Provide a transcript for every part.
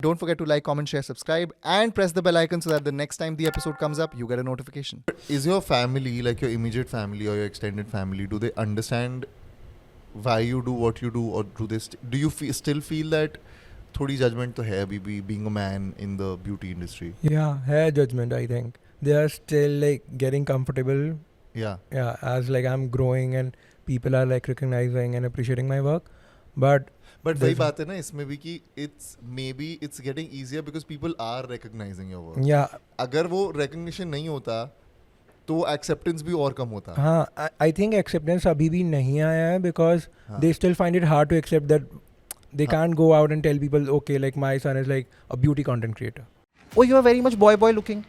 Don't forget to like, comment, share, subscribe, and press the bell icon so that the next time the episode comes up, you get a notification. Is your family, like your immediate family or your extended family, do they understand why you do what you do, or do you still feel that थोड़ी judgment तो है अभी भी being a man in the beauty industry? Yeah, hair judgment, I think. They are still like getting comfortable. Yeah. Yeah, as like I'm growing and people are like recognizing and appreciating my work. But वही बात है ना इसमें भी कि it's getting easier because people are recognizing your work. Yeah. अगर वो recognition नहीं होता तो acceptance भी और कम होता. हाँ, I think acceptance अभी भी नहीं आया है because they still find it hard to accept that they can't go out and tell people, okay, like my son is like a beauty content creator. Oh, you are very much boy looking.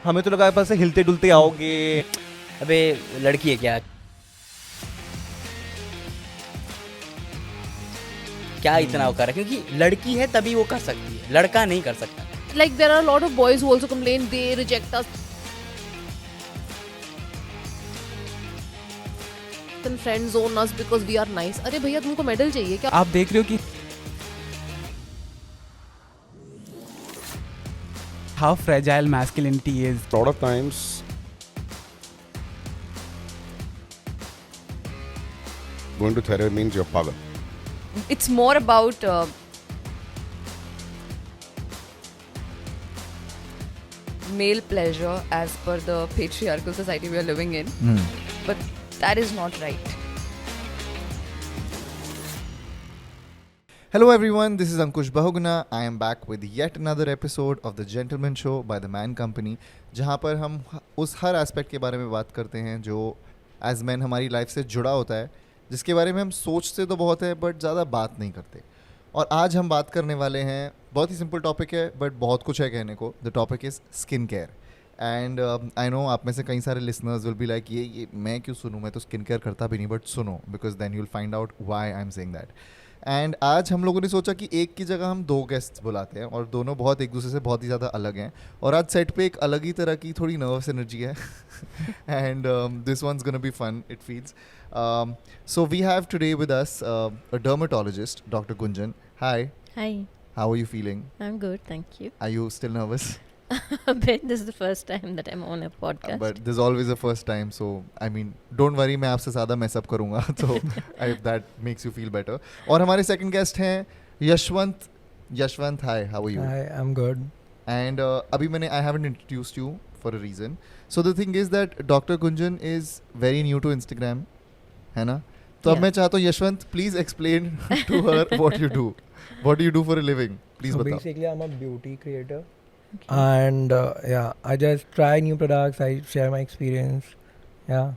हमें तो लगा पास से हिलते डुलते आओगे. अबे लड़की है क्या क्या इतना वो कर रहा है क्योंकि लड़की है तभी वो कर सकती है लड़का नहीं कर सकता. Like there are a lot of boys who also complain they reject us and friend zone us because we are nice. अरे भैया तुमको मेडल चाहिए क्या? आप देख रहे हो कि how fragile masculinity is. A lot of times going to therapy means you're pagal. It's more about male pleasure as per the patriarchal society we are living in. But that is not right. Hello everyone, this is Ankush Bahuguna. I am back with yet another episode of The Gentleman Show by The Man Company, जहाँ पर हम उस हर aspect के बारे में बात करते हैं जो एज मैन हमारी लाइफ से जुड़ा होता है, जिसके बारे में हम सोचते तो बहुत है बट ज़्यादा बात नहीं करते. और आज हम बात करने वाले हैं, बहुत ही सिंपल टॉपिक है बट बहुत कुछ है कहने को. The topic is skin care. And I know आप में से कई सारे लिसनर्स विल बी लाइक ये मैं क्यों सुनूँ, मैं तो स्किन केयर करता भी नहीं, बट सुनो because then you will find out why I am saying that. And आज हम लोगों ने सोचा कि एक की जगह हम दो गेस्ट्स बुलाते हैं और दोनों बहुत एक दूसरे से बहुत ही ज़्यादा अलग हैं. और आज सेट पे एक अलग ही तरह की थोड़ी नर्वस एनर्जी है. And this one's gonna be fun, it feels. So we have today with us a dermatologist, Dr. Gunjan. Hi. Hi. How are you feeling? I'm good, thank you. Are you still nervous? But this is the first time that I'm on a podcast. But there's always a first time, so I mean, don't worry, मैं आपसे ज़्यादा mess up करूँगा, so if that makes you feel better. और हमारे second guest हैं Yashwant. Yashwant, hi, how are you? Hi, I'm good. And अभी I haven't introduced you for a reason. So the thing is that Dr. Gunjan is very new to Instagram, है ना? तो अब मैं चाहता हूँ Yashwant, please explain to her what you do. What do you do for a living? Please So बताओ. basically, I'm a beauty creator. And yeah, I just try new products. I share my experience. Yeah.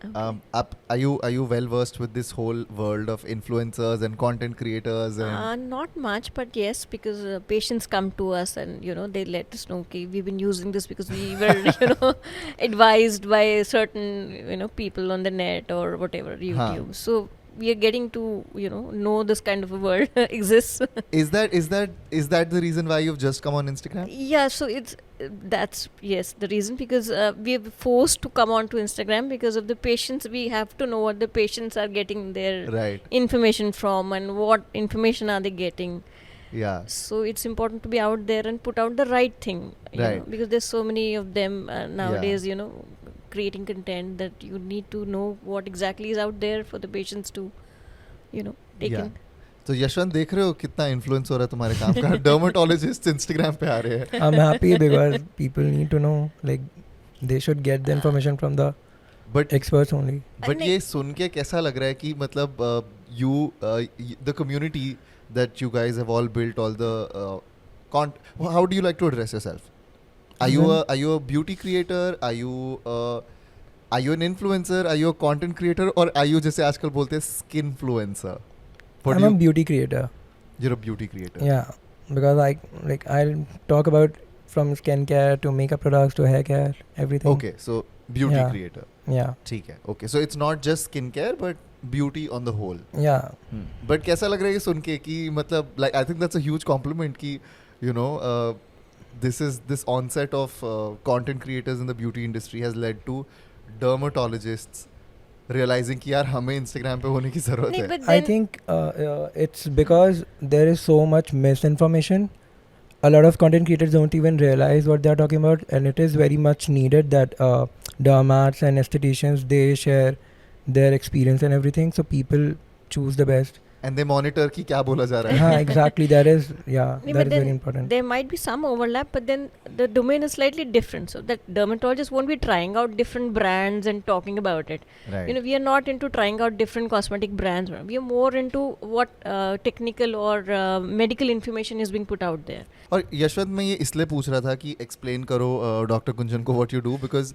Okay. Are you well versed with this whole world of influencers and content creators? And Not much, but yes, because patients come to us and they let us know, okay, we've been using this because we were advised by certain people on the net or whatever YouTube. So we are getting to know this kind of a world exists. Is that the reason why you've just come on Instagram? Yeah, so that's yes the reason, because we are forced to come on to Instagram because of the patients. We have to know what the patients are getting their information from and what information are they getting. Yeah. So it's important to be out there and put out the right thing, you know, because there's so many of them nowadays, creating content that you need to know what exactly is out there for the patients to, take in. तो यशवंत देख रहे हो कितना influence हो रहा है तुम्हारे काम का. डर्मेटोलॉजिस्ट इंस्टाग्राम पे आ रहे हैं. I'm happy because people need to know, like they should get the information from the experts only. But ये सुन के कैसा लग रहा है कि मतलब the community that you guys have all built, all the how do you like to address yourself? Are you a beauty creator? Are you an influencer? Are you a content creator? Or are you जैसे आजकल बोलते हैं skinfluencer? I'm a beauty creator. You're a beauty creator. Yeah, because I'll talk about from skincare to makeup products to hair care, everything. Okay, so beauty creator. Yeah. ठीक है. Okay, so it's not just skincare but beauty on the whole. Yeah. But कैसा लग रहा है ये सुन के कि मतलब like I think that's a huge compliment कि this onset of content creators in the beauty industry has led to dermatologists realizing कि यार हमें Instagram पे होने की ज़रूरत नहीं, है? but I then think it's because there is so much misinformation. A lot of content creators don't even realize what they're talking about, and it is very much needed that dermats and estheticians, they share their experience and everything, so people choose the best. And they monitor कि क्या बोला जा रहा है. हाँ, exactly. That is, yeah, Nee, that but is very then important. there might be some overlap, but then the domain is slightly different. So that dermatologists won't be trying out different brands and talking about it. Right. You know, we are not into trying out different cosmetic brands. We are more into what technical or medical information is being put out there. और यशवंत मैं ये इसलिए पूछ रहा था कि explain करो doctor Gunjan को what you do because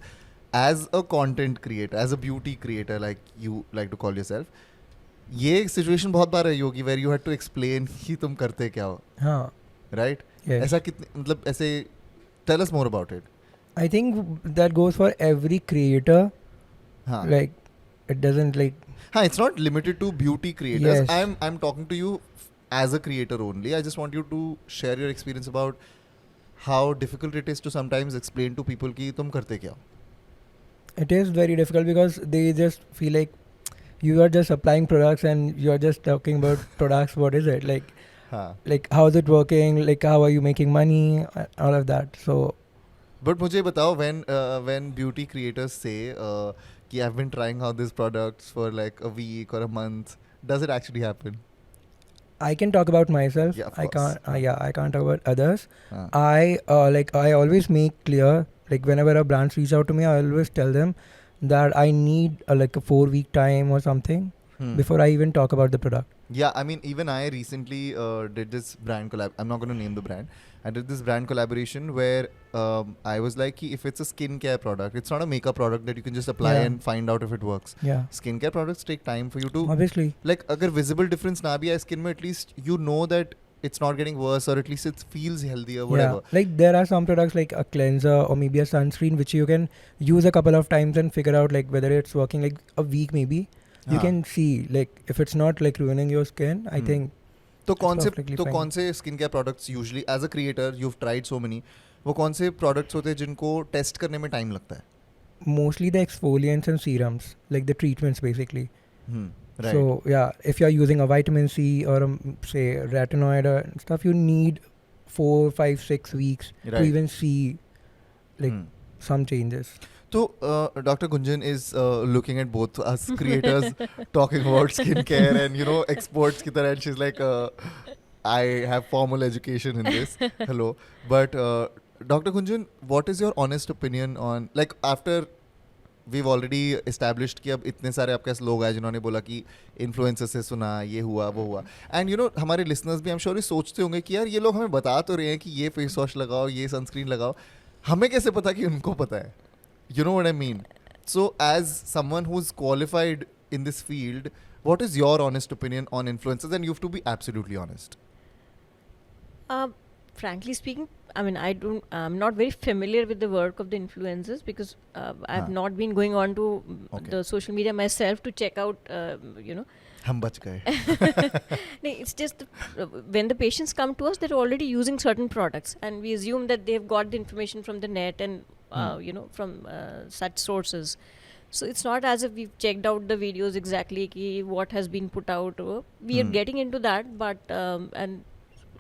as a content creator as a beauty creator like you like to call yourself ये सिचुएशन बहुत बार रही होगी where you had to explain कि तुम करते क्या हो हाँ, राइट yes. ऐसा कितने मतलब ऐसे tell us more about it I think that goes for every creator. हाँ Like, it doesn't like. हाँ it's not limited to beauty creators. Yes. I'm talking to you as a creator only. I just want you to share your experience about how difficult it is to sometimes explain to people कि तुम करते क्या हो. It is very difficult because they just feel like you are just applying products and you are just talking about products. What is it like? हाँ Like, how is it working? Like, how are you making money? All of that. So, But मुझे बताओ when beauty creators say कि I've been trying out these products for like a week or a month, does it actually happen? I can talk about myself. Yeah, of I course. can't. I can't talk about others. हाँ. I always make clear, like whenever a brand reach out to me, I always tell them that I need like a 4-week time or something before I even talk about the product. Yeah, I mean, even I recently did this brand collab. I'm not going to name the brand. I did this brand collaboration where I was like, कि if it's a skincare product, it's not a makeup product that you can just apply Yeah. and find out if it works. Yeah, Skincare products take time for you to, obviously. like, अगर visible difference ना भी आए skin में, at least you know that it's not getting worse or at least it feels healthier, whatever. Yeah, like there are some products like a cleanser or maybe a sunscreen which you can use a couple of times and figure out like whether it's working. Like a week maybe you हाँ. can see like if it's not like ruining your skin. I think तो कौन से perfectly तो fine. कौन से skin care products usually as a creator you have tried so many वो कौन से प्रोडक्ट्स होते हैं जिनको टेस्ट करने में टाइम लगता है mostly the exfoliants and serums, like the treatments basically. Right So yeah, if you're using a vitamin C or say retinoid or stuff, you need 4, 5, 6 weeks to Right. even see like some changes. तो doctor Gunjan is looking at both us creators talking about skin care and you know experts की तरह and she is like I have formal education in this hello but doctor Gunjan what is your honest opinion on like after we've already established कि अब इतने सारे आपके पास लोग आए जिन्होंने बोला कि इन्फ्लुएंसर से सुना ये हुआ वो हुआ एंड यू नो हमारे लिसनर्स भी आई एम श्योर सोचते होंगे कि यार ये लोग हमें बता तो रहे हैं कि ये फेस वॉश लगाओ ये सनस्क्रीन लगाओ हमें कैसे पता कि उनको पता है you know what I mean so as someone who's qualified in this field what is your honest opinion on influencers and you have to be absolutely honest Frankly speaking, I mean, I'm not very familiar with the work of the influencers because I've not been going on to the social media myself to check out, you know. हम बच गए No, it's just when the patients come to us, they're already using certain products, and we assume that they've got the information from the net and you know from such sources. So it's not as if we've checked out the videos exactly what has been put out. We are getting into that, but and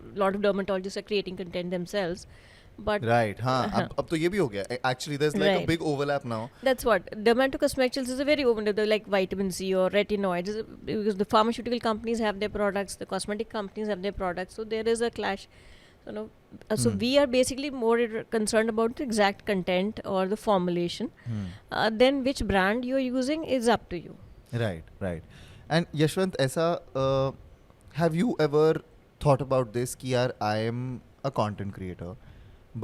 a lot of dermatologists are creating content themselves. But right हाँ अब तो ये भी हो गया actually there's like a Right. big overlap now that's what dermatocosmetics is a very open like vitamin C or retinoids because the pharmaceutical companies have their products, the cosmetic companies have their products, so there is a clash, you know. So we are basically more concerned about the exact content or the formulation. Then which brand you're using is up to you. right and Yashwant ऐसा have you ever thought about this कि यार I am a content creator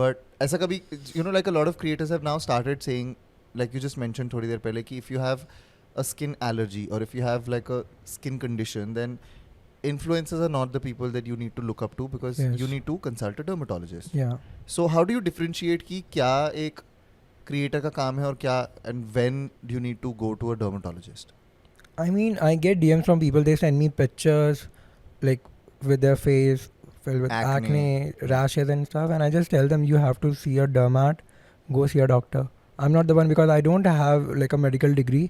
but ऐसा कभी you know like a lot of creators have now started saying like you just mentioned थोड़ी देर पहले कि if you have a skin allergy or if you have like a skin condition then influencers are not the people that you need to look up to because Yes. you need to consult a dermatologist Yeah. so how do you differentiate कि क्या एक creator का काम है और क्या and when do you need to go to a dermatologist I mean, I get DMs from people. They send me pictures, like with their face filled with Acne. rashes and stuff, and I just tell them you have to see a dermat, go see a doctor. I'm not the one because I don't have like a medical degree,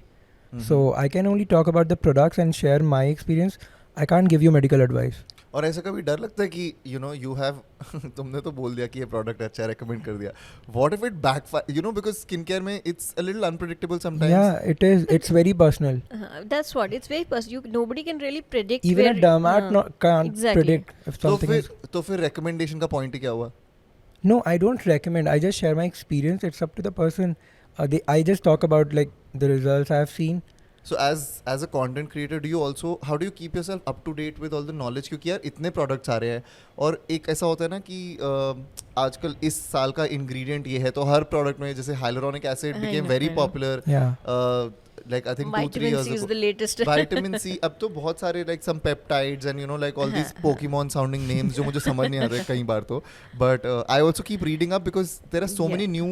So I can only talk about the products and share my experience. I can't give you medical advice. और ऐसा कभी डर लगता है कि you know you have तुमने तो बोल दिया कि ये प्रोडक्ट अच्छा रेकमेंड कर दिया, what if it backfire, you know, because skin care में it's a little unpredictable sometimes. Yeah, it is. It's very personal. That's what, it's very personal. Nobody can really predict. Even a where, dermat can't exactly. predict if something is. तो फिर recommendation का point क्या हुआ? No, I don't recommend. I just share my experience. It's up to the person. I just talk about like the results I have seen. So as a content creator, do you also, how do you keep yourself up to date with all the knowledge? क्योंकि यार इतने products आ रहे हैं और एक ऐसा होता है ना कि आजकल इस साल का ingredient ये है, तो हर product में जैसे hyaluronic acid became very popular. Yeah. Like I think 2-3 Vitamin years C is ago. the latest. Vitamin C, अब तो बहुत सारे like some peptides and you know like all these Pokemon sounding names जो मुझे समझ नहीं आ रहे कई बार तो, but I also keep reading up because there are so Yeah. many new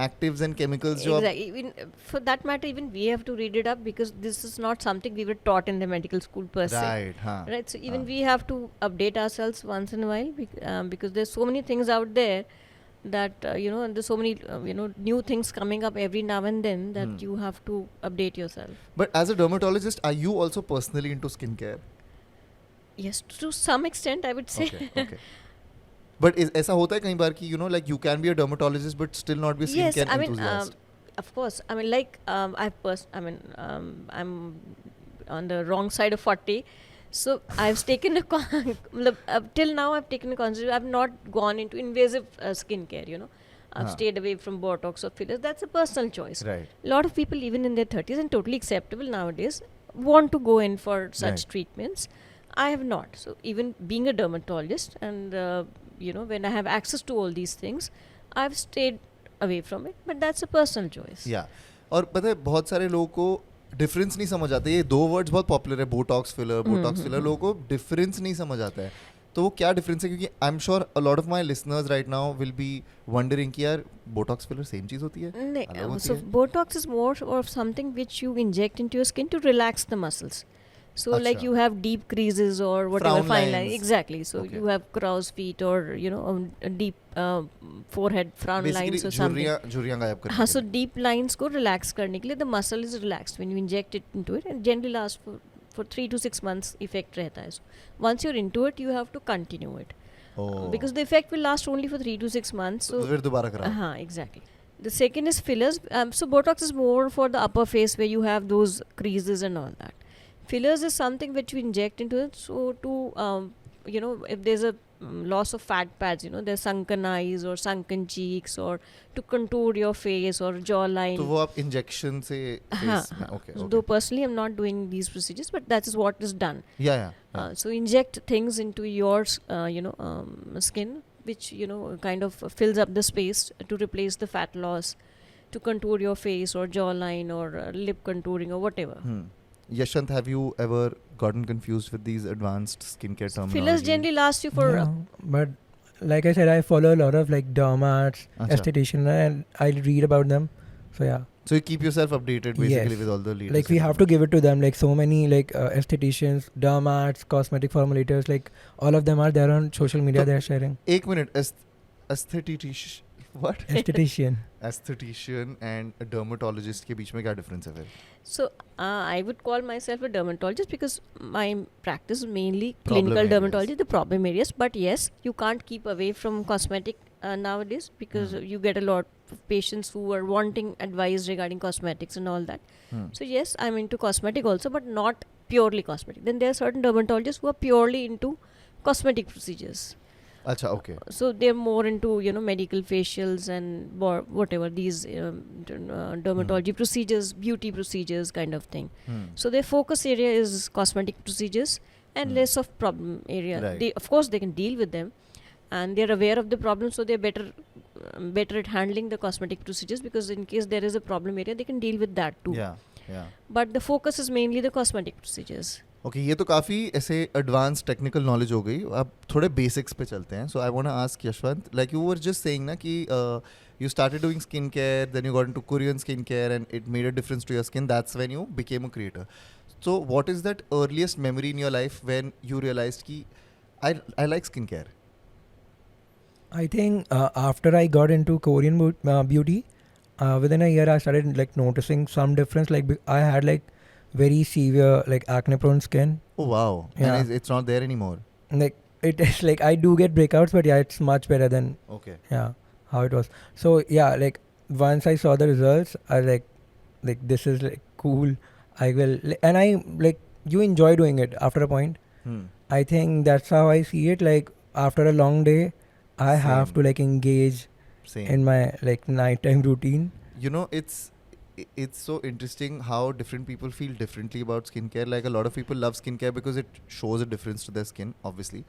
actives and chemicals जो अब Exactly. Even, for that matter, even we have to read it up because this is not something we were taught in the medical school per se. right, हाँ, Right. So even हाँ. we have to update ourselves once in a while because there's so many things out there that you know, and there's so many you know, new things coming up every now and then that you have to update yourself. But as a dermatologist, are you also personally into skincare? Yes, to some extent, I would say. Okay, okay. But ऐसा होता है कई बार कि you know like you can be a dermatologist but still not be a Yes, skincare I mean, enthusiast. of course. I mean, like I'm on the wrong side of 40, so I've taken till now I've taken a consideration. I've not gone into invasive skincare. You know, I've stayed away from Botox or fillers. That's a personal choice. Right. A lot of people, even in their 30s, and totally acceptable nowadays, want to go in for such Right. treatments. I have not. So even being a dermatologist and you know, when I have access to all these things, I've stayed away from it. But that's a personal choice. Yeah. और पता है बहुत सारे लोगों को difference नहीं समझ आता. ये दो वर्ड्स बहुत पॉपुलर है, बोटॉक्स फिलर, बोटॉक्स फिलर. लोगों को डिफरेंस नहीं समझ आता है. तो वो क्या डिफरेंस है? क्योंकि I am sure a lot of my listeners right now will be wondering कि यार बोटॉक्स फिलर सेम चीज होती है, अलग होती So है. Botox is more of something which you inject into your skin to relax the muscles. So like Acha. you have deep creases or whatever, Frown fine lines. lines. Exactly. So Okay. you have crow's feet or you know, a deep forehead frown lines or something. झुर्रियाँ गायब करने हाँ, के so लिए. deep lines को relax करने के लिए the muscle is relaxed when you inject it into it, and generally lasts for 3 to 6 months effect रहता है. So once you're into it, you have to continue it because the effect will last only for 3 to 6 months. So फिर दोबारा करा. हाँ, exactly. The second is fillers. So Botox is more for the upper face where you have those creases and all that. Fillers is something which you inject into it. So to you know, if there's a loss of fat pads, you know, there's sunken eyes or sunken cheeks, or to contour your face or jawline. तो वो आप injection से हाँ, face में, okay, So okay. though personally I'm not doing these procedures, but that is what is done. Yeah. So inject things into your you know, skin, which you know kind of fills up the space to replace the fat loss, to contour your face or jawline or lip contouring or whatever. Yashwant, have you ever gotten confused with these advanced skincare terminology? Fillers generally last you for Yeah, but like I said, I follow a lot of like dermats, Acha. esthetician, and I read about them. So yeah, So you keep yourself updated basically Yes. with all the latest. like we have to give it to them. Like so many like estheticians, dermats, cosmetic formulators, like all of them are there on social media. So- They're sharing. एक minute, aesthetician, what? Esthetician. Aesthetician and a dermatologist के बीच में क्या difference है फिर? So I would call myself a dermatologist because my practice is mainly Problem clinical areas. dermatology, the problem areas. But yes, you can't keep away from cosmetic nowadays because you get a lot of patients who are wanting advice regarding cosmetics and all that. So yes, I'm into cosmetic also, but not purely cosmetic. Then there are certain dermatologists who are purely into cosmetic procedures. अच्छा, okay. So they're more into, you know, medical facials and whatever these dermatology procedures, beauty procedures kind of thing. So their focus area is cosmetic procedures and less of problem area. Right. They, of course, they can deal with them, and they're aware of the problem, so they're better at handling the cosmetic procedures because in case there is a problem area, they can deal with that too. Yeah. But the focus is mainly the cosmetic procedures. Okay, ये तो काफ़ी ऐसे advance technical knowledge हो गई. अब थोड़े basics पे चलते हैं. So I want to ask Yashwant, like you were just saying ना कि you started doing skincare, then you got into Korean skincare and it made a difference to your skin. That's when you became a creator. So what is that earliest memory in your life when you realized कि I like skincare? I think after I got into Korean beauty, within a year I started like noticing some difference. Like I had like very severe like acne prone skin. Oh wow. Yeah. And it's not there anymore. Like it is like I do get breakouts, but yeah, it's much better than Okay. how it was. So yeah, like once I saw the results, I was like this is like cool. I will and I like you enjoy doing it after a point. I think that's how I see it. Like after a long day, I have Same. to like engage Same. in my like nighttime routine. You know, it's so interesting how different people feel differently about skincare. Like a lot of people love skincare because it shows a difference to their skin, obviously.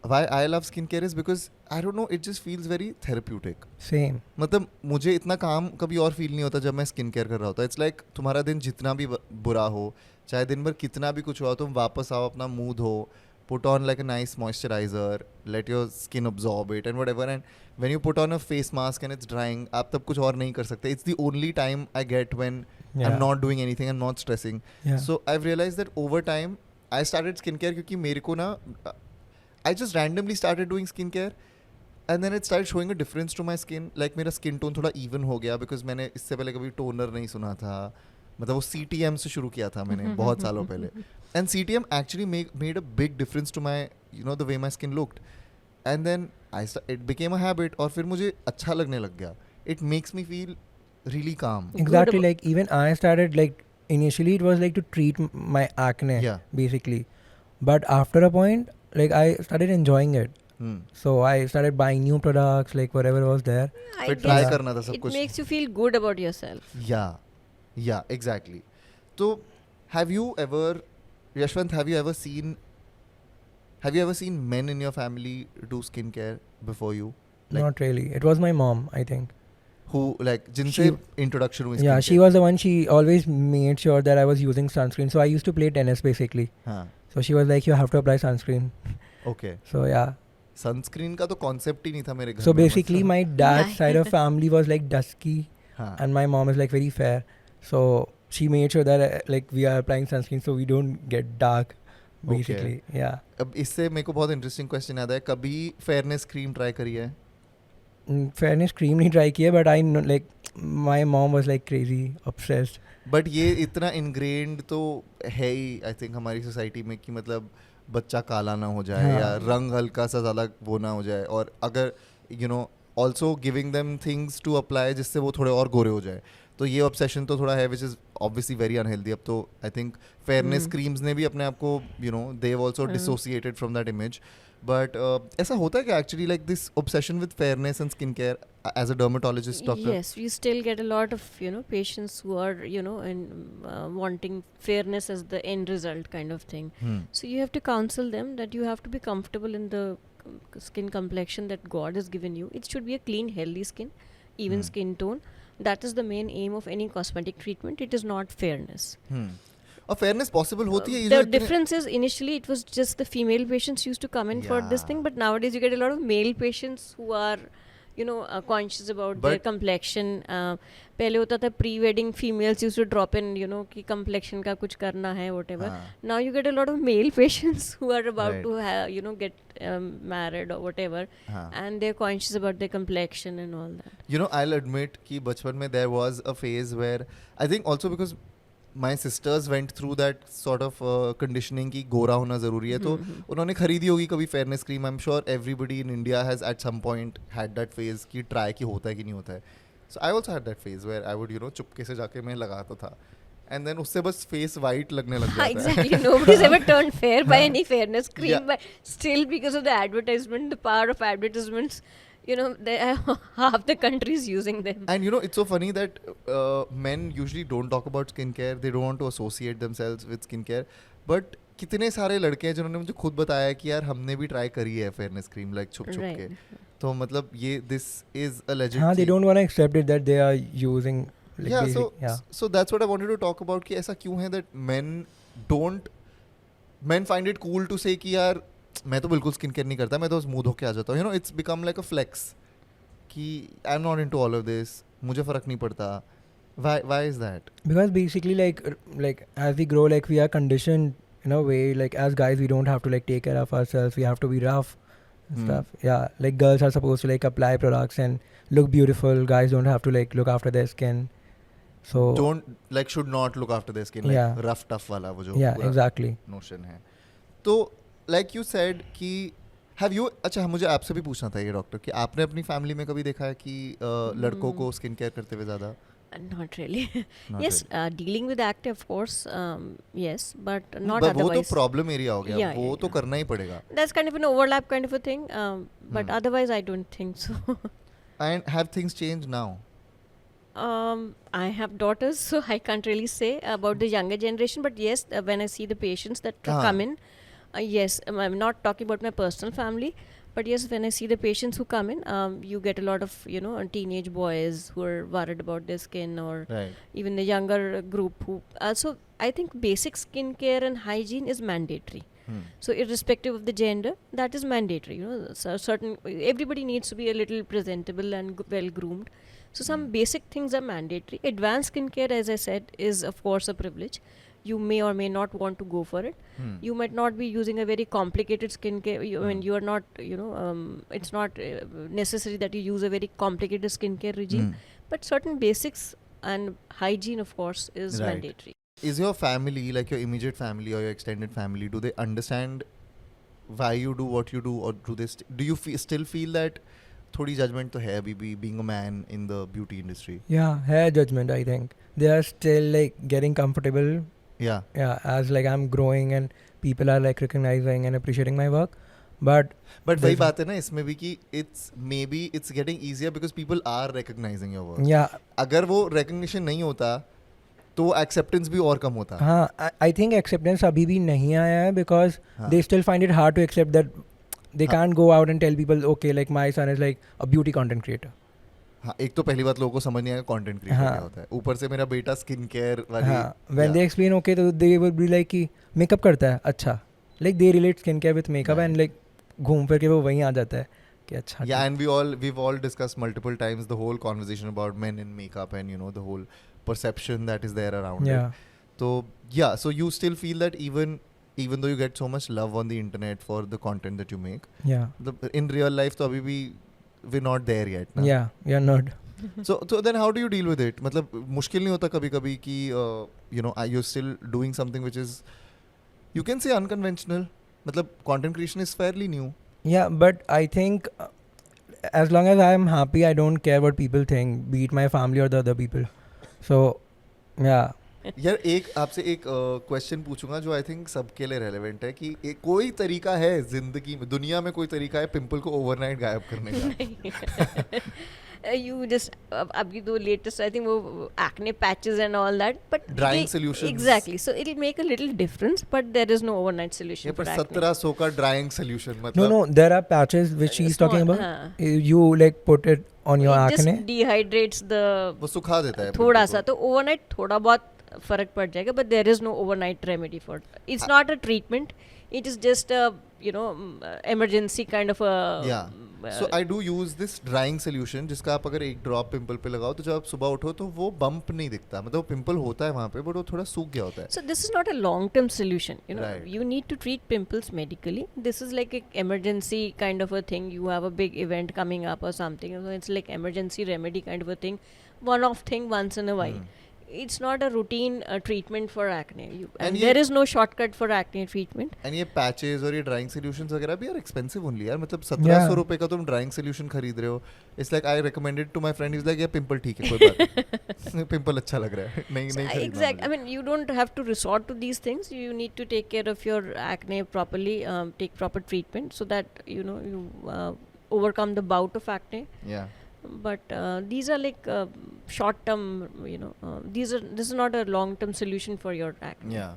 Why I love skincare is because I don't know, it just feels very therapeutic. Same. मतलब मुझे इतना काम कभी और feel नहीं होता जब मैं स्किन केयर कर रहा होता. इट्स लाइक तुम्हारा दिन जितना भी बुरा हो, चाहे दिन भर कितना भी कुछ हुआ, तुम वापस आओ, अपना मुंह धो, put on like a nice moisturizer, let your skin absorb it and whatever, and when you put on a face mask and it's drying, आप तब कुछ और नहीं कर सकते. It's the only time I get when I'm not doing anything, I'm not stressing. So I've realized that over time I started skincare क्योंकि मेरे को ना I just randomly started doing skincare and then it started showing a difference to my skin. Like मेरा skin tone थोड़ा even हो गया because मैंने इससे पहले कभी toner नहीं सुना था. मतलब वो CTM से शुरू किया था मैंने बहुत सालों पहले. And CTM actually made a big difference to my, you know, the way my skin looked. And then it became a habit और फिर मुझे अच्छा लगने लग गया. It makes me feel really calm. Exactly. Like even I started like initially it was like to treat my acne basically. But after a point like I started enjoying it. So I started buying new products like whatever was there. फिर try करना था सब It कुछ. makes you feel good about yourself. Yeah, exactly. So have you ever, Yashwant, have you ever seen men in your family do skincare before you? Like, Not really. It was my mom, I think. who like जिनसे introduction हुई Yeah, skincare? she was the one. She always made sure that I was using sunscreen. So I used to play tennis basically. हाँ. So she was like, you have to apply sunscreen. Okay. So yeah. Sunscreen का तो concept ही नहीं था मेरे घर So में. basically my dad's side of family was like dusky हाँ. and my mom is like very fair. So she made sure that like we are applying sunscreen so we don't get dark basically. Yeah. अब इससे मेरे को बहुत interesting question याद है. कभी fairness cream try करी है? Fairness cream नहीं try किया but I know like my mom was like crazy obsessed. But ये इतना ingrained तो है ही I think हमारी society में कि मतलब बच्चा काला ना हो जाए या रंग हल्का सा ज़्यादा वो ना हो जाए, और अगर you know also giving them things to apply जिससे वो थोड़े और गोरे हो जाए. तो ये ऑब्सेशन तो थोड़ा है which is obviously very unhealthy. अब तो I think fairness creams ने भी अपने आप को you know they've also dissociated from that image. But ऐसा होता है कि actually like this obsession with fairness and skincare as a dermatologist doctor? Yes, we still get a lot of patients who are and wanting fairness as the end result kind of thing. So you have to counsel them that you have to be comfortable in the skin complexion that God has given you. It should be a clean, healthy skin, even skin tone. That is the main aim of any cosmetic treatment. It is not fairness. और fairness possible होती है? The difference is initially it was just the female patients used to come in for this thing, but nowadays you get a lot of male patients who are conscious about their complexion. पहले होता था pre-wedding females used to drop in कि complexion का कुछ करना है whatever. Now you get a lot of male patients who are about to have, get married or whatever, and they're conscious about their complexion and all that. I'll admit कि बचपन में there was a phase where I think also because my sisters went through that sort of conditioning कि गोरा होना ज़रूरी है, तो उन्होंने खरीदी होगी कभी fairness cream. I'm sure everybody in India has at some point had that phase कि try कि होता है कि नहीं होता है. So I also had that phase where I would चुपके से जाके मैं लगाता था, and then उससे बस face white लगने लग जाता है. Exactly. Nobody's ever turned fair by any fairness cream, but still because of the advertisement, the power of advertisements, half the country is using them. And it's so funny that men usually don't talk about skincare. They don't want to associate themselves with skincare. But कितने सारे लड़के हैं जिन्होंने मुझे खुद बताया कि यार हमने भी ट्राई करी है फेयरनेस क्रीम लाइक छुप के. तो मतलब ये this is a legit. हाँ, they don't want to accept it that they are using. Like so that's what I wanted to talk about कि ऐसा क्यों है that men find it cool to say कि यार मैं तो बिल्कुल स्किन केयर नहीं करता, मैं तो मुंह धो के आ जाता हूँ. It's become like a flex कि I'm not into all of this, मुझे फर्क नहीं पड़ता. Why is that? Because basically like as we grow, like we are conditioned in a way, like as guys we don't have to like take care of ourselves, we have to be rough and stuff. Yeah, like girls are supposed to like apply products and look beautiful, guys don't have to like look after their skin. So should not look after their skin, Yeah. like rough tough wala wo jo yeah, pura exactly. notion है. तो like you said कि have you, अच्छा मुझे आपसे भी पूछना था ये डॉक्टर कि आपने अपनी फैमिली में कभी देखा है कि लड़कों को स्किन केयर करते हुए ज़्यादा? Not really. Not Yes, really. dealing with acne, of course, yes, but not But वो तो otherwise. प्रॉब्लम एरिया हो गया, Yeah, वो yeah, तो yeah. करना ही पड़ेगा. That's kind of an overlap kind of a thing, but otherwise I don't think so. And have things changed now? I have daughters, so I can't really say about the younger generation. But yes, when I see the patients that come in, yes, I'm not talking about my personal family, but yes, when I see the patients who come in, you get a lot of teenage boys who are worried about their skin, or Right. even the younger group who. So I think basic skincare and hygiene is mandatory. So irrespective of the gender, that is mandatory. So everybody needs to be a little presentable and well groomed. So some basic things are mandatory. Advanced skincare, as I said, is of course a privilege. You may or may not want to go for it. You might not be using a very complicated skincare. When you are not, it's not necessary that you use a very complicated skincare regime. But certain basics and hygiene, of course, is Right. mandatory. Is your family, like your immediate family or your extended family, do they understand why you do what you do, or do they do you still feel that थोड़ी judgment तो है अभी भी being a man in the beauty industry? Yeah, hair judgment, I think. They are still like getting comfortable. Yeah. Yeah, as like I'm growing and people are like recognizing and appreciating my work. But वही बात है ना इसमें भी कि it's getting easier because people are recognizing your work. yeah, अगर वो recognition नहीं होता तो acceptance भी और कम होता. हाँ, I think acceptance अभी भी नहीं आया है because they still find it hard to accept that they can't go out and tell people, okay, like my son is like a beauty content creator. हाँ, एक तो पहली बात लोगों को समझ नहीं आएगा कंटेंट क्रिएटर क्या होता है, ऊपर से मेरा बेटा स्किन केयर वाली. हाँ, when they explain, okay, तो they would be like कि makeup करता है, अच्छा, like they relate skin care with makeup and like घूम फिर के वो वहीं आ जाता है कि अच्छा. Yeah, and we've all discussed multiple times the whole conversation about men in makeup and the whole perception that is there around Yeah. it. So yeah, so you still feel that even though you get so much love on the internet for the content that you make, Yeah. in real life तो अभी भी we're not there yet ना? Yeah, you're not. So then how do you deal with it? मतलब मुश्किल नहीं होता कभी-कभी कि you're still doing something which is, you can say, unconventional. मतलब content creation is fairly new. Yeah, but I think as long as I'm happy, I don't care what people think, be it my family or the other people. So yeah. यार आपसे एक question पूछूंगा जो I think सबके लिए relevant है कि कोई तरीका है जिंदगी में, दुनिया में कोई तरीका है पिंपल को ओवरनाइट गायब करने का? You just अभी तो latest I think वो acne patches and all that, but Drying solutions. Exactly, so it'll make a little difference, but there is no overnight solution ये for पर acne. 1700 का ड्राइंग सोल्यूशन मतलब No, there are patches which she's talking Small, about. You like put it on your It acne. just dehydrates the वो सुखा देता है थोड़ा pimple सा, को. तो overnight थोड़ा बहुत फर्क पड़ जाएगा, but there is no overnight remedy for it. It's not a treatment, it is just a emergency kind of a So I do use this drying solution जिसका आप अगर एक ड्रॉप पिंपल पे लगाओ तो जब आप सुबह उठो तो वो बम्प नहीं दिखता, मतलब पिंपल होता है वहाँ पे बट वो थोड़ा सूख गया होता है. So this is not a long-term solution. Right. You need to treat pimples medically. This is like an emergency kind of a thing. You have a big event coming up or something. So it's like emergency remedy kind of a thing, one-off thing once in a while. It's not a routine treatment for acne. And ये- there is no shortcut for acne treatment. And ये patches और ये drawing solutions वगैरह भी यार expensive only यार, मतलब 1700 रुपए का तुम ड्राइंग सॉल्यूशन खरीद रहे हो. It's like I recommended to my friend, is like ये पिंपल ठीक है कोई बात नहीं, पिंपल अच्छा लग रहा है, नहीं So, खरीदना exact. I मुझे. mean, you don't have to resort to these things. You need to take care of your acne properly. Take proper treatment so that you overcome the bout of acne. Yeah. But these are like short term. This is not a long term solution for your acne. Yeah.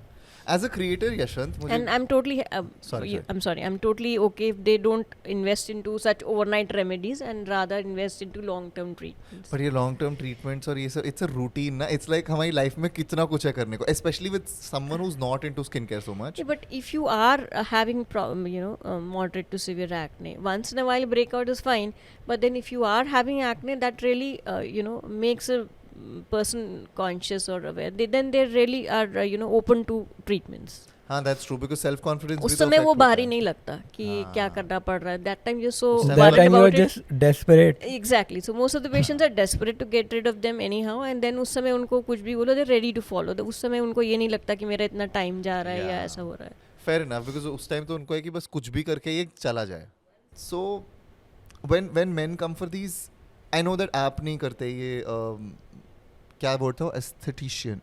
As a creator, Yashwant, मुझे And I'm totally Sorry. I'm sorry, I'm totally okay if they don't invest into such overnight remedies and rather invest into long term treatments. पर ये long term treatments और ये सब it's a routine ना, it's like हमारी life में कितना कुछ है करने को, specially with someone who is not into skin care so much. Yeah, but if you are having moderate to severe acne, once in a while breakout is fine. But then if you are having acne, that really makes a person conscious or aware. Then they really are open to treatments. हाँ, that's true because self confidence उस समय वो भारी नहीं लगता कि क्या करना पड़ रहा है. That time you're so That That worried time you are about it. just desperate. Exactly. So most of the patients are desperate to get rid of them anyhow, and then उस समय उनको कुछ भी बोलो, they're ready to follow. उस समय उनको ये नहीं लगता कि मेरा इतना टाइम जा रहा है या ऐसा हो रहा है. Fair enough because उस टाइम तो उनको है कि बस कुछ भी करके ये चला जाए. So when men come for these, I know that आप नहीं करते ये क्या वर्ड था aesthetician.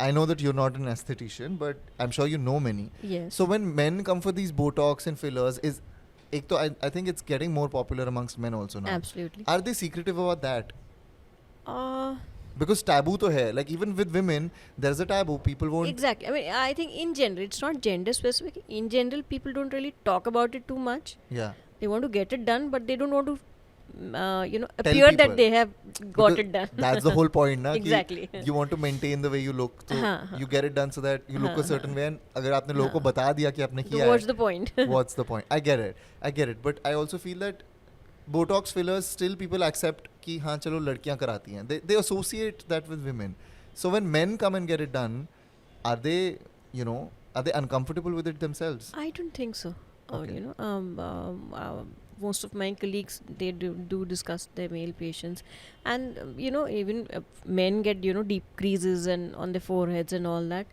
I know that you're not an aesthetician, but I'm sure you know many. Yes. So when men come for these Botox and fillers, is एक तो I think it's getting more popular amongst men also now. Absolutely. Are they secretive about that? Uh, Because taboo to hai. Like even with women, there's a taboo. People won't. Exactly. I mean, I think in general, it's not gender specific. In general, people don't really talk about it too much. Yeah. They want to get it done, but they don't want to, Tell appear people. that they have got Because it done. That's the whole point, na? Exactly. कि you want to maintain the way you look. So हाँ. you get it done so that you look a certain way. And अगर आपने लोगों को बता दिया कि आपने So किया what's है, the point? what's the point? I get it. But I also feel that Botox fillers still people accept कि हाँ चलो लड़कियाँ कराती हैं. They associate that with women. So when men come and get it done, are they uncomfortable with it themselves? I don't think so. Okay. Most of my colleagues, they do discuss their male patients, and even men get deep creases and on their foreheads and all that.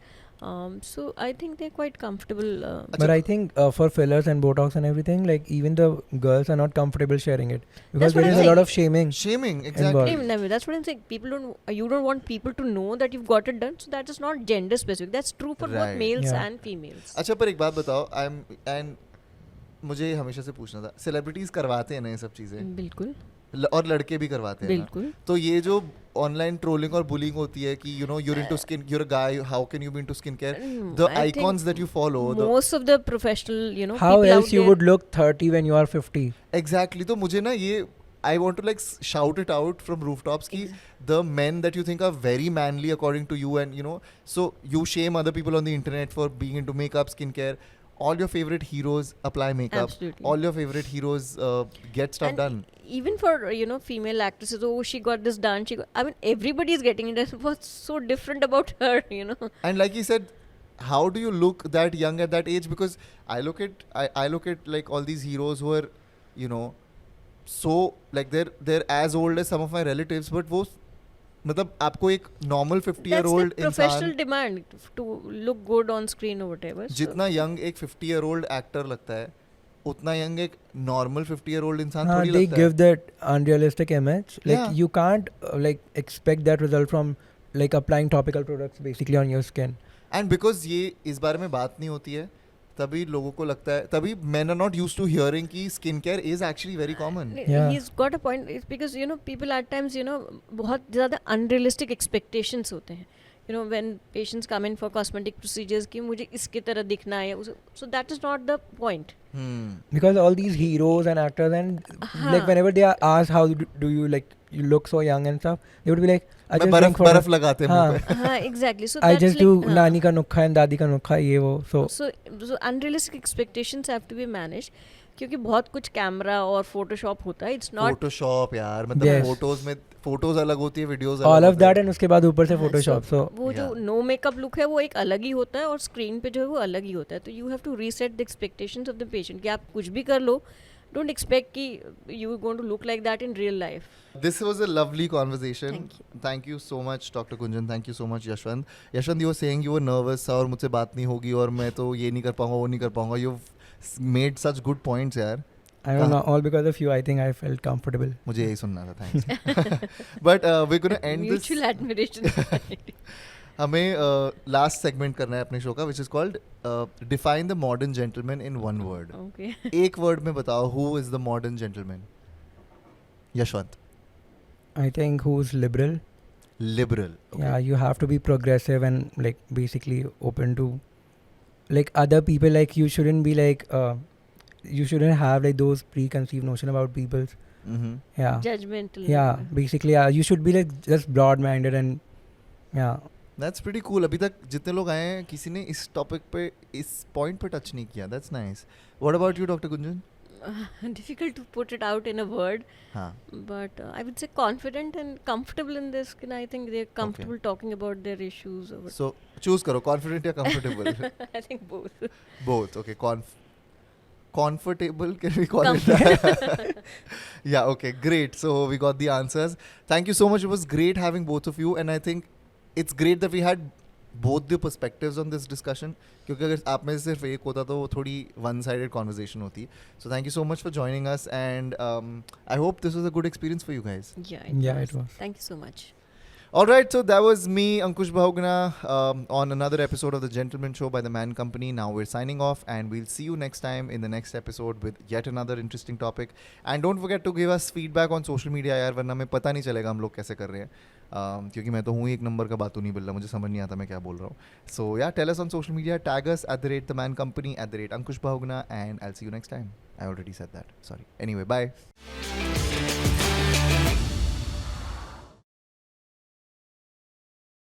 So I think they're quite comfortable. But I think for fillers and Botox and everything, like even the girls are not comfortable sharing it because That's what there I'm is a lot saying. of shaming. Shaming, exactly. Involved. That's what I'm saying. You don't want people to know that you've got it done. So that is not gender specific. That's true for both Right. males Yeah. and females. अच्छा पर एक बात बताओ and मुझे हमेशा से पूछना था सेलिब्रिटीज करवाते हैं ना ये सब चीजें बिल्कुल और लड़के भी करवाते हैं ना बिल्कुल. तो ये जो ऑनलाइन ट्रोलिंग और बुलिंग होती है कि you're into skin, you're a guy, how can you be into skincare, the I think icons that you follow, most of the professional How people else out you there, would look 30 when you are 50? exactly, तो मुझे ना ये I want to like shout it out from rooftops कि the men that you think are very manly according to you, and so you shame other people on the internet for being into makeup, skincare. All your favorite heroes apply makeup. Absolutely. All your favorite heroes get stuff and done. even for female actresses, she got this done, I mean everybody is getting it. What's so different about her? And like he said, how do you look that young at that age? Because I look at like all these heroes who are so like they're as old as some of my relatives, but वो मतलब आपको एक normal 50-year-old that's the professional इंसान demand to look good on screen or whatever. जितना young एक 50-year-old actor लगता है उतना young एक normal 50-year-old इंसान हाँ, थोड़ी they लगता give है. that unrealistic image. Like Yeah. you can't like expect that result from like applying topical products basically on your skin. And because ये इस बारे में बात नहीं होती है तभी लोगों को लगता है तभी men are not used to hearing कि skincare is actually very common. Yeah. He's got a point. It's because people at times बहुत ज़्यादा unrealistic expectations होते हैं. When patients come in for cosmetic procedures कि मुझे इसके तरह दिखना है, so that is not the point. Because all these heroes and actors and like whenever they are asked how do you like you look so young and stuff, they would be like I मैं just drink for बर्फ लगाते हैं मुंह पे. हाँ, exactly. So I that's just like, do नानी का नुक्खा and दादी का नुक्खा ये वो so so unrealistic expectations have to be managed क्योंकि बहुत कुछ कैमरा और फोटोशॉप होता है. It's not Photoshop यार मतलब Yes. फोटोज में फोटोज अलग होती है वीडियोस अलग all of होते हैं. that and उसके बाद ऊपर से हाँ, Photoshop so वो जो नो मेकअप लुक है वो एक अलग ही होता है और स्क्रीन पे जो है वो अलग ही होता है. तो you have to reset the expectations of the patient कि आप कुछ भी कर लो, डोंट एक्सपेक्ट कि you are going to look like that in real life. This was a lovely conversation. Thank you. Thank you so much, Dr. Gunjan. Thank you so much, Yashwant. Yashwant, you were saying you were nervous और मुझसे बात नहीं होगी और मैं तो ये नहीं कर पाऊंगा वो नहीं कर पाऊंगा. You've made such good points यार. I don't know, all because of you I think I felt comfortable. मुझे यही सुनना था. Thanks. But we're going to end this. Mutual admiration. हमें लास्ट सेगमेंट करना है अपने शो का, which is called define the modern gentleman in one word. Okay. एक वर्ड में बताओ who is the modern gentleman? Yashwant. I think who's liberal. Liberal. Okay. Yeah, you have to be progressive and like basically open to like other people. Like you shouldn't be like you shouldn't have like those preconceived notion about people. Mm-hmm. Yeah. Judgmental. Yeah, basically you should be like just broad minded and yeah. That's pretty cool. अभी तक जितने लोग आए हैं किसी ने इस topic पे इस पॉइंट पे टच नहीं किया. That's nice. What about you, Dr. Gunjan? difficult to put it out in a word, हाँ. but I would say confident and comfortable in this. And I think they're comfortable talking about their issues. Or So choose करो confident या comfortable. I think both. Both. Okay. Comfortable, can we call it that? Yeah, okay, great. So we got the answers. Thank you so much. It was great having both of you, and I think it's great that we had both the perspectives on this discussion. क्योंकि अगर आप में से सिर्फ एक होता तो वो थोड़ी one-sided conversation होती. So thank you so much for joining us, and I hope this was a good experience for you guys. Yeah, it was. Thank you so much. All right, so that was me, Ankush Bahuguna, on another episode of The Gentleman Show by The Man Company. Now we're signing off, and we'll see you next time in the next episode with yet another interesting topic. And don't forget to give us feedback on social media, यार, वरना हमें पता नहीं चलेगा हम लोग कैसे कर रहे हैं. क्योंकि मैं तो हूँ एक नंबर का बातू नहीं बोल रहा, मुझे समझ नहीं आता मैं क्या बोल रहा हूँ. So yeah, tell us on social media, tag us @The Man Company, @Ankush Bahuguna, and I'll see you next time. I already said that. Sorry. Anyway, bye.